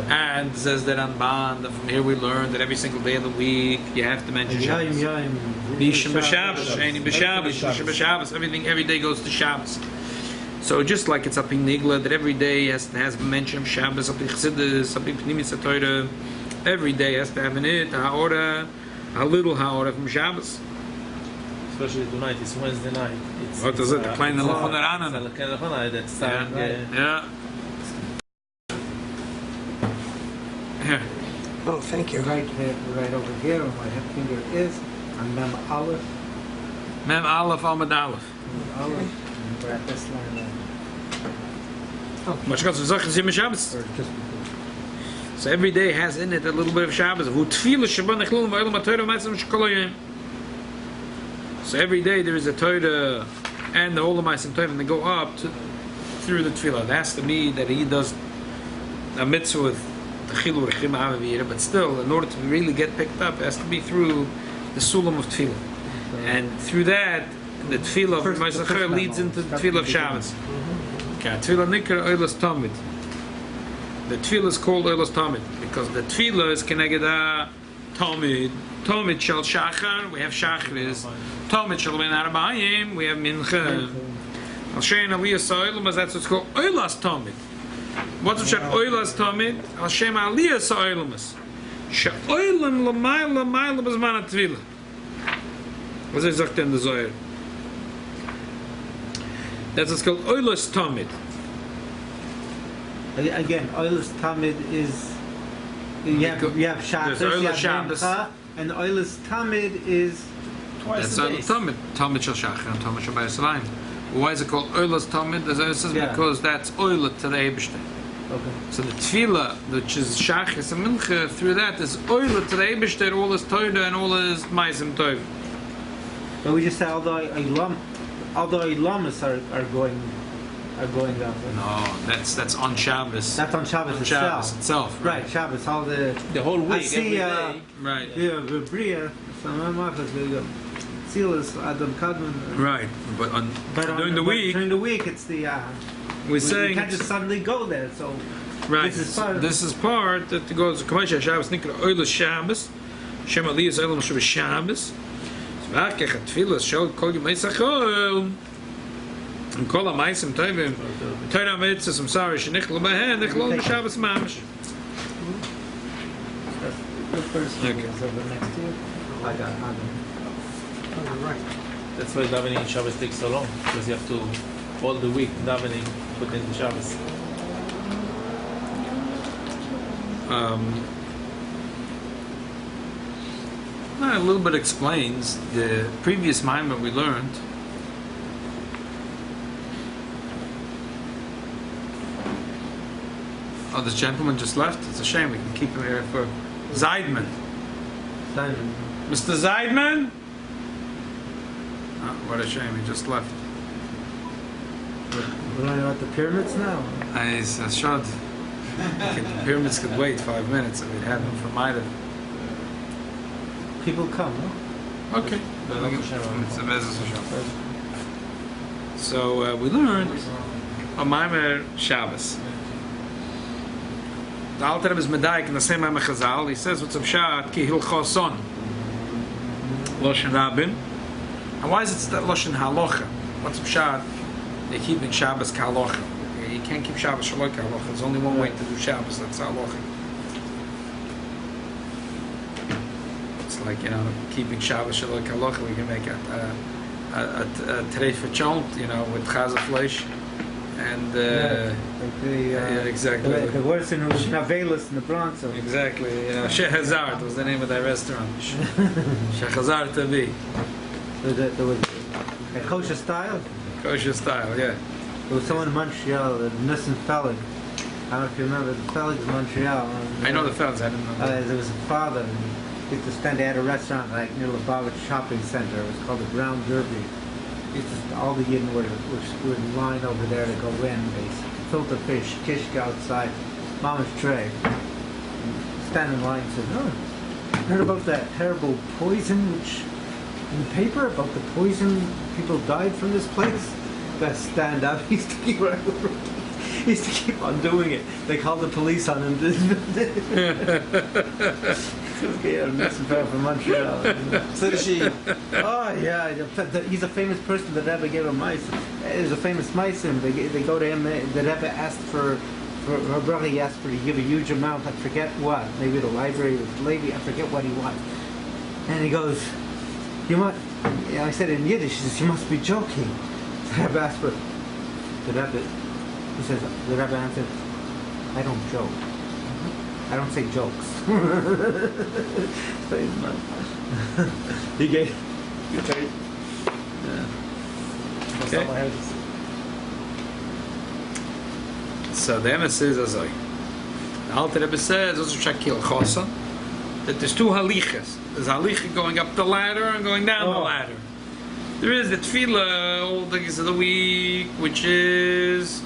And says that Ramban, from here we learn that every single day of the week you have to mention Shabbos. Bishim b'Shabbos, Sheni b'Shabbos, Bishim b'Shabbos. Everything, every day goes to Shabbos. So just like it's up in Nigla, that every day has mention of Shabbos, up in Chassidus, up in Pnimis HaTorah, every day has to have in it a little ha'ora from Shabbos. Especially tonight, it's Wednesday night. What is it? The plain Lachon Aranan. That's starting. Yeah. Here. Oh, thank you. Right over here, where my finger is, and Mem Aleph. Mem Aleph, Amud Aleph. Aleph. And we're at this line. Mashkas v'zach is Yom Shabbos. So every day has in it a little bit of Shabbos. So every day there is a Torah and the whole of Ma'asim Tovim, and they go up through the Tefillah. It has to be that he does a mitzvah with the Chilur Chim Avavir, but still, in order to really get picked up, it has to be through the Sulam of Tefillah. And through that, the Tefillah of Ma'asim leads into the Tefillah of Shabbos. Okay, Tefillah Nikra Oilas Tamid. The Tefillah is called Oilas Tamid because the Tefillah is Kenegeda Tamid. Tamid Shal Shachar, we have Shachris. Tamid Shal Ben Arbaim, we have Mincha. Al Shein Aliyas Oilam, that's what's called Oilas Tamid. What's the Shach Oilas Tamid? Al Shem Aliyas Oilamas. She'oilam Lamayla Mayla Bazman Tefillah. Was er sagt in the Zohar? That's what's called Oilas Tamid. Again, Oilas Tamid is you have Shabbos, you have Mincha, and Oilas Tamid is Twice a day. That's Tamid Shal Shachar and Tamid Shal Bayisraelim. Why is it called Oilas Tamid? As I says, because that's Oilat to the Eibishter. okay. So the Tefillah, which is Shachris and Mincha, through that is Oilat to the Eibishter, all his Torah and all his Ma'asim Tov. But we just say all the Ilamas are going up. No, that's on Shabbos. That's on Shabbos itself. Right, Shabbos, all the whole week, I see, every day. Right. yeah, the Bria, Silas, Adam Kadman. Right. But during the week, it's the we're saying you can't just suddenly go there. So right. This is part of that goes Kamashah Shabbos Nikra Oilas Shabbos. Shem Aliyas Elam Shabbos Shabbos. Vakech Tefillah Shol Kol Yomei Sachol. And Kol HaMaisim Tovim. Torah Mitzvahs. I'm sorry. Shenichlo Behen. Nichlol Shabbos Mamish. the first Okay. years of the next year. I got Adam. That's why davening in Shabbos takes so long, because you have to all the week davening put into Shabbos. A little bit explains the previous Maimon we learned. Oh, this gentleman just left. It's a shame. We can keep him here for Zeidman. Simon. Mr. Zeidman? Oh, what a shame. He just left. We're learning about the pyramids now. I showed. The pyramids could wait 5 minutes if we'd had them for Maida. people come, no? Okay. But It's Hashem. a Bezos Hashem. So we learned a Maimer Shabbos. The Alter Rebbe is Medaik in the same Maimer Chazal. He says, "What's up, Shat ki hilchos son Loshen Rabin." And why is it that Loshen Halocha? What's up, Shat? They keep in Shabbos Halocha. You can't keep Shabbos Shaloi Halocha. There's only one way to do Shabbos. That's Halocha. It's like, you know, keeping Shabbos Shaloi Halocha. We can make a treif chont, you know, with chaza flesh. And exactly. The worst in Navelis in the Bronx. So. Exactly. Shehazard was the name of that restaurant. Shehazard Tavi. There was a kosher style. Kosher style, yeah. There was someone in Montreal, Nissen Felig. I don't know if you remember the Felig in Montreal. I know the fellas, I didn't know that. There was a father, and he used to spend, they had a restaurant like near Lubavitch Shopping Center. It was called the Brown Derby. All the Yidden were in line over there to go in. They filter fish, kishka outside, mama's tray. Stand in line and said, "Oh, heard about that terrible poison which in the paper about the poison people died from this place?" That stand up. He used to keep on doing it. They called the police on him. Yeah, Nissen Felig from Montreal. So did she? Oh yeah, he's a famous person that Rebbe gave a mice. There's a famous mice, and they go to him. The Rebbe asked for her brother. He asked for to give a huge amount. I forget what. Maybe the library was lady. I forget what he wants. And he goes, "You must." I said in Yiddish. He says, "You must be joking." The Rebbe asked for the Rebbe. He says the Rebbe answered, "I don't joke. I don't say jokes." He gave. Okay. Yeah. Okay. So the emes is azoi. The Alter Rebbe says also shakil chosa that there's two halichas. There's halicha going up the ladder and going down the ladder. There is the tefillah all days of the week, which is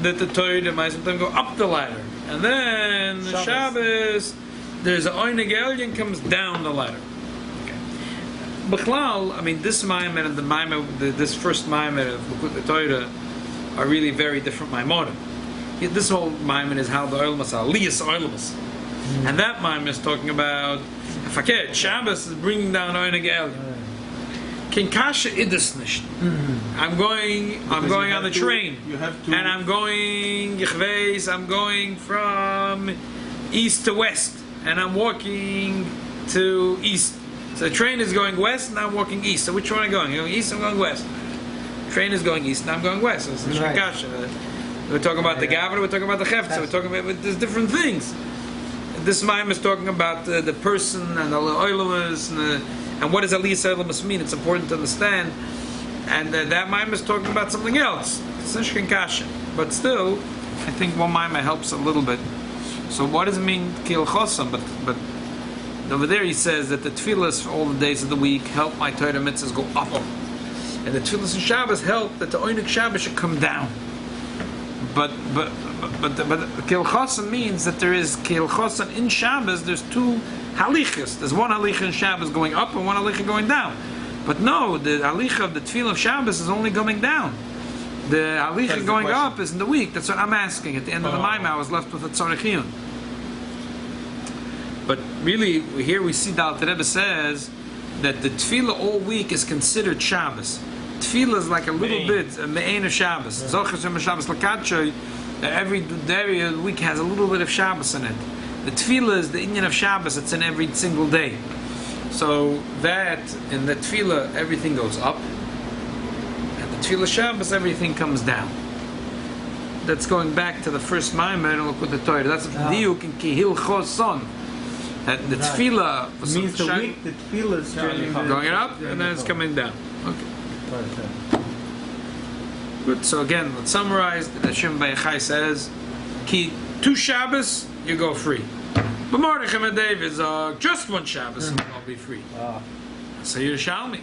that the Torah might sometimes go up the ladder, and then the Shabbos there's a Oineg Elyon comes down the ladder. B'chlal, I mean, this Maimer and the Maimer, this first Maimer of the Torah are really very different Maimorim. This whole Maimer is how the Oilmas are, Liyas Oilmas. And that Maimer is talking about, Faket, Shabbos is bringing down Oineg Elyon. Kinkasha idus nicht. I'm going on the train. You have to. And I'm going from east to west. And I'm walking to east. So the train is going west and I'm walking east. So which one am I going? I'm going east, I'm going west. Train is going east and I'm going west. So it's right. We're talking about the Gavra, we're talking about the Chefza, we're talking about there's different things. This Maim is talking about the person and the Oilamas and what does Aliyah Oilamas mean? It's important to understand. And that Maim is talking about something else. It's Nishkin Kasha. But still, I think one Maim helps a little bit. So what does it mean Kil Chosam? But over there he says that the tefillahs for all the days of the week help my Torah mitzvahs go up. And the tefillahs and Shabbos help that the Oineg Shabbos should come down. But Kil Chosam means that there is Kil Chosam in Shabbos, there's two halichas. There's one halicha in Shabbos going up and one halicha going down. But no, the halicha of the tefillah of Shabbos is only going down. The halicha going up is in the week. That's what I'm asking. At the end of the Maimah, I was left with a tzarechiyun. But really, here we see the Alter Rebbe says that the tefillah all week is considered Shabbos. Tefillah is like a little bit a me'en of Shabbos. Zochar Shabbos Lakatshoy. Every day of the week has a little bit of Shabbos in it. The tefillah is the inyan of Shabbos. It's in every single day. So that in the tefillah everything goes up, and the tefillah Shabbos everything comes down. That's going back to the first Maimer and look with the Torah. That's the diuk in Kihil Choson. That the tefillah means the week the tefillah is going up and then it's coming down. Okay. Good. So again, let's summarize. The Shem Bayachai says, "Ki two Shabbos you go free." But Mordechai and David just one Shabbos and I'll be free. So you're Shalmi.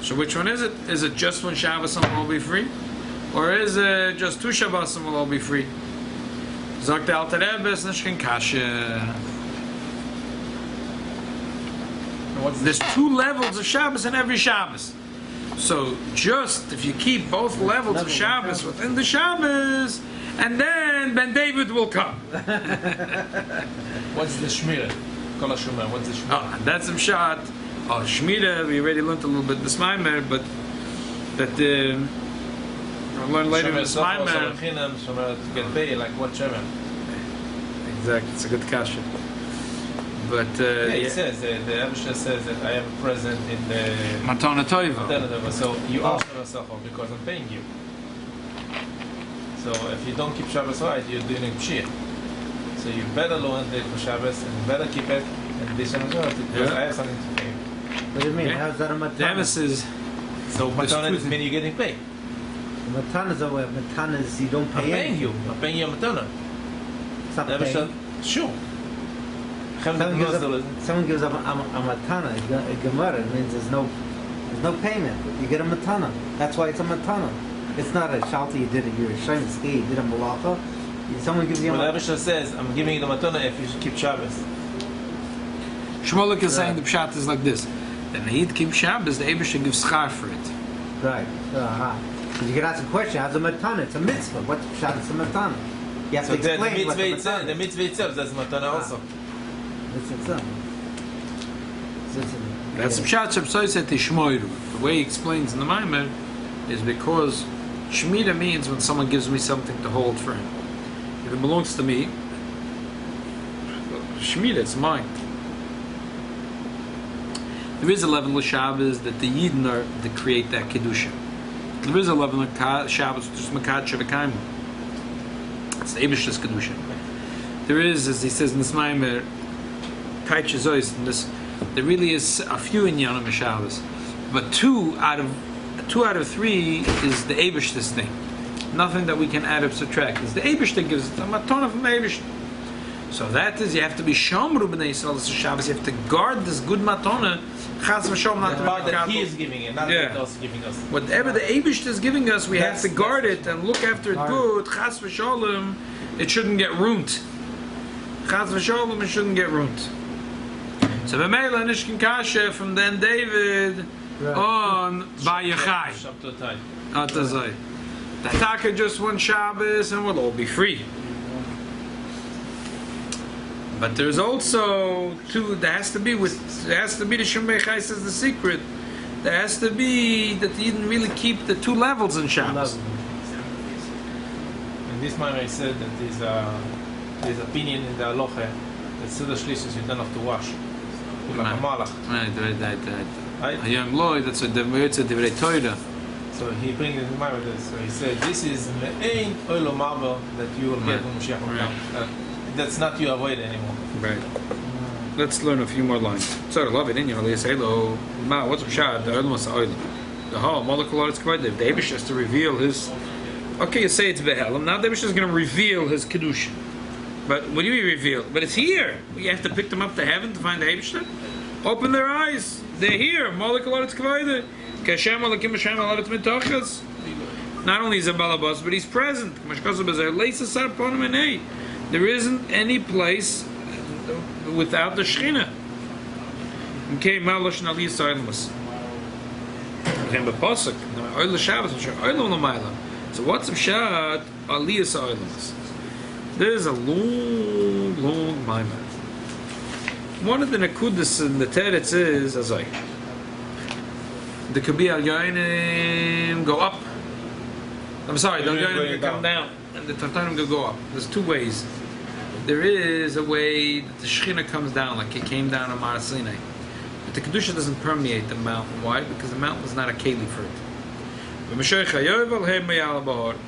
So which one is it? Is it just one Shabbos and we'll all be free? Or is it just two Shabbos and we'll all be free? Zok the Alter Rebbe, Nishkin Kasha. There's two levels of Shabbos in every Shabbos. So just if you keep both levels of Shabbos within the Shabbos, and then Ben David will come. What's the Shmira? Kol HaShomer, what's the Shmira? Oh, that's some shot. Oh, Shmira, we already learned a little bit this Maimer, but that I'll learn later in this Maimer. Shomer to get paid, like what Shomer? Exactly, it's a good kasha. But It says, the Abisha says that I am present in the Matana Toiva. So you ask yourself because I'm paying you. So if you don't keep Shabbos right, you're doing a pshir. So you better learn it for Shabbos and you better keep it and this and that because I have something to pay you. What do you mean? How's that a matana? The emphasis. So matana doesn't mean you're getting paid. Matana is a way. Matana is you don't pay. I'm paying you. I'm paying you a matana. Stop Never paying. said, sure. Someone gives up a matana, a gemara. It means there's no payment. You get a matana. That's why it's a matana. It's not a shalta you did it. You're a shem ski. You did a malacha. Someone gives you a Well, matana. Abisha says, I'm giving you the matana if you keep Shabbos. Shmulik is saying the pshat is like this. The Naid keeps Shabbos, the Eibusha gives schar for it. Right. You can ask a question. How's a matana? It's a mitzvah. What's the pshat? It's a matana. You have So to the explain what the mitzvah itself, matana the is. mitzvah itself, that's matana also. That's the pshat Shabsoi said to Shmoiru. The way he explains in the Maimer is because Shemitah means when someone gives me something to hold for him. If it belongs to me, Shemitah, it's mine. There is a level of Shabbos that the Yidden are to create that Kedusha. There is a level of Shabbos which is Makad Shavakaimu. It's the Eibish's Kedusha. There is, as he says in this Maimer, Kaitche Zois, and this, there really is a few in Yonam Shabbos, but two out of 3 is the Eibish's thing. Nothing that we can add or subtract. It's the Eibish that gives it a matana from the Eibish. So that is, you have to be Shomru b'nei Yisrael Shabbos. You have to guard this good matana. Chas v'shom not to Part be that he katol. is giving it, not Yeah. that else giving us. Whatever the Eibish is giving us, we have That's- to guard it and look after it good. Chas v'sholem, it shouldn't get ruined. Chas v'sholem, it shouldn't get ruined. So v'meila nishkin kasha from then David on by Yechai. Shabbat to time. Atazai. The Taka just one Shabbos and we'll all be free. But there's also there has to be the Shemei Chai says the secret. There has to be that you didn't really keep the 2 levels in Shabbos. And this man I said that there's opinion in the halacha that Seder Shlishis you don't have to wash. You're like a malach. Right. Right? Hayom Loi, that's what the Meretz of Divrei Torah. So he brings it in mind with this. So he said, this is me'ein oilo marble that you will get when Mashiach will come. That's not you avoid anymore. Right. Let's learn a few more lines. So I love it in you. Say hello. Ma, what's up, Shad? The whole molecular is quite. The Davish has to reveal his. Okay, you say it's Behelim. Now Davish is going to reveal his kedusha. But what do you reveal? But it's here. You have to pick them up to heaven to find the Davish. Open their eyes. They're here. Molecular is quite. Not only is he balabas, but he's present. There isn't any place without the Shechina. Okay, Malosh Nali Silmus. So what's the shot? Aliyah Silmus. There's a long maimer. One of the Nakudas in the Teretz is as the Kabi al Yoinim go up. I'm sorry, the Yoinim come down, and the Tartarim go up. There's 2 ways. There is a way that the Shechina comes down, like it came down on Mar Sinai. But the Kedusha doesn't permeate the mountain. Why? Because the mountain was not a keli for it.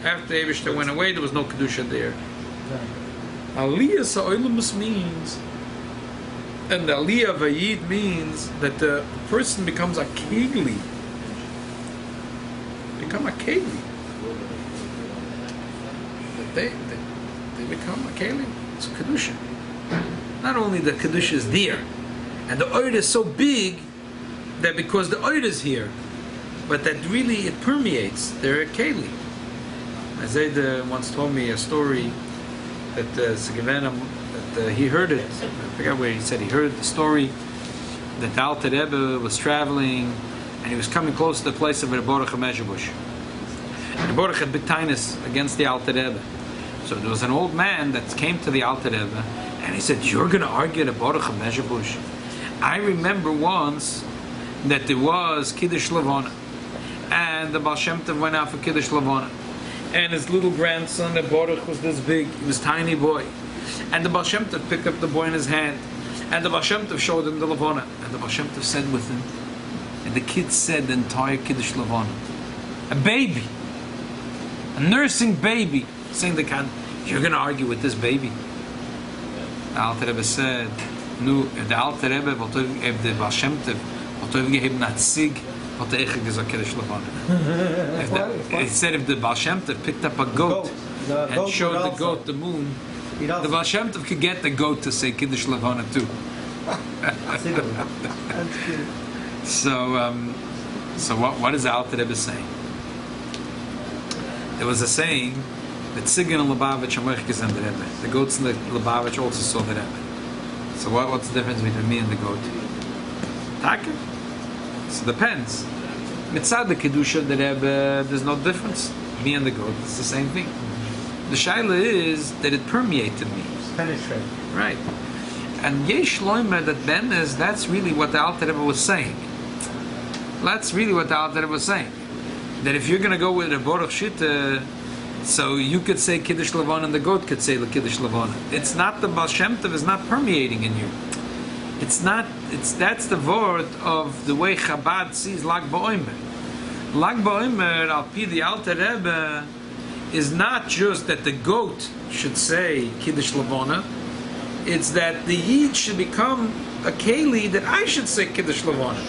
After Eibishter went away, there was no Kedusha there. Aliyah Sa'olamus means, and the Aliyah Vayid means that the person becomes a keli. Become a keli. They become a keli. It's Kedusha. Not only the Kedusha is there, and the oil is so big that because the oil is here, but that really it permeates. They're a keli. Isaiah once told me a story that he heard it. I forgot where he said he heard the story that the Alter Rebbe was traveling, and he was coming close to the place of Rebbe Mezhebush. And Rebbe had big tinus against the Alter Rebbe. So there was an old man that came to the Alter Rebbe, and he said, "You're going to argue Rebbe Mezhebush? I remember once that there was Kiddush Levana, and the Baal Shem Tov went out for Kiddush Levana, and his little grandson, the Baruch, was this big, he was a tiny boy, and the Baal Shem Tov picked up the boy in his hand, and the Baal Shem Tov showed him the Levana, and the Baal Shem Tov said with him, and the kid said the entire Kiddush Levana, a baby, a nursing baby, saying the Khan, you're going to argue with this baby? The Alter Rebbe said, no, the Alter Rebbe, if the Baal Shem Tov, he said if the Baal Shem Tov picked up a goat and showed the goat the moon, the Baal Shem Tov could get the goat to say Kiddush Levana too. So what is the Alter Rebbe saying? There was a saying that Sigan and Lubavitch and Merchkes and the Rebbe. The goats and the Lubavitch also saw the Rebbe. So what's the difference between me and the goat? Taka? So it depends. Mitzad the Kedusha, the Rebbe, there's no difference. Me and the goat, it's the same thing. The shaila is that it permeated me. Penetrate. Right. And Yesh Loimer, that then is, that's really what the Alter Rebbe was saying. That's really what the Alter Rebbe was saying. That if you're going to go with a Baruch Shita, so you could say Kiddush Levana and the goat could say Kiddush Levana. It's not the Baal Shem Tov is not permeating in you. It's not. That's the word of the way Chabad sees Lag BaOmer. Lag BaOmer, al pi the Alter Rebbe, is not just that the goat should say Kiddush Levana. It's that the Yid should become a keli that I should say Kiddush Levana.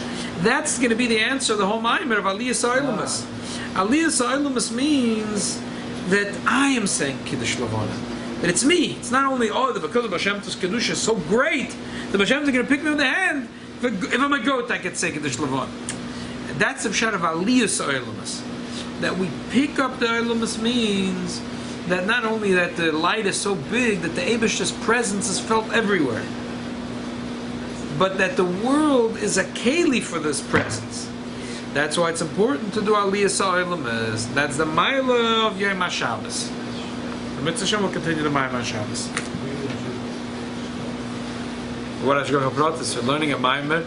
That's going to be the answer to the whole Maimer of Aliyas Ha'olamus. Aliyas Ha'olamus means that I am saying Kiddush Levana. That it's me. It's not only, because of Hashem Tov's Kedusha is so great, the Hashem is going to pick me on the hand. If I'm a goat, I could say Kiddush Levana. That's the pshat of Aliyas Ha'olamus. That we pick up the Ha'olamus means that not only that the light is so big that the Eibishter's presence is felt everywhere, but that the world is a keli for this presence. That's why it's important to do Aliyas Ha'olamus. That's the Maila of Yom HaShabbos. The Mitzvah Shem will continue the Maila HaShabbos. What I should go is we're learning a Maimer.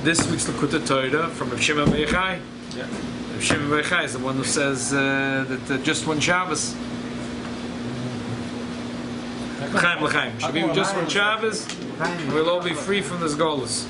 This week's Likutei Torah from Rav Shimon Bar Yochai. Yeah. Rav Shimon Bar Yochai is the one who says that just one Shabbos. L'chaim, l'chaim. Should be just one Shabbos. We'll all be free from this golus.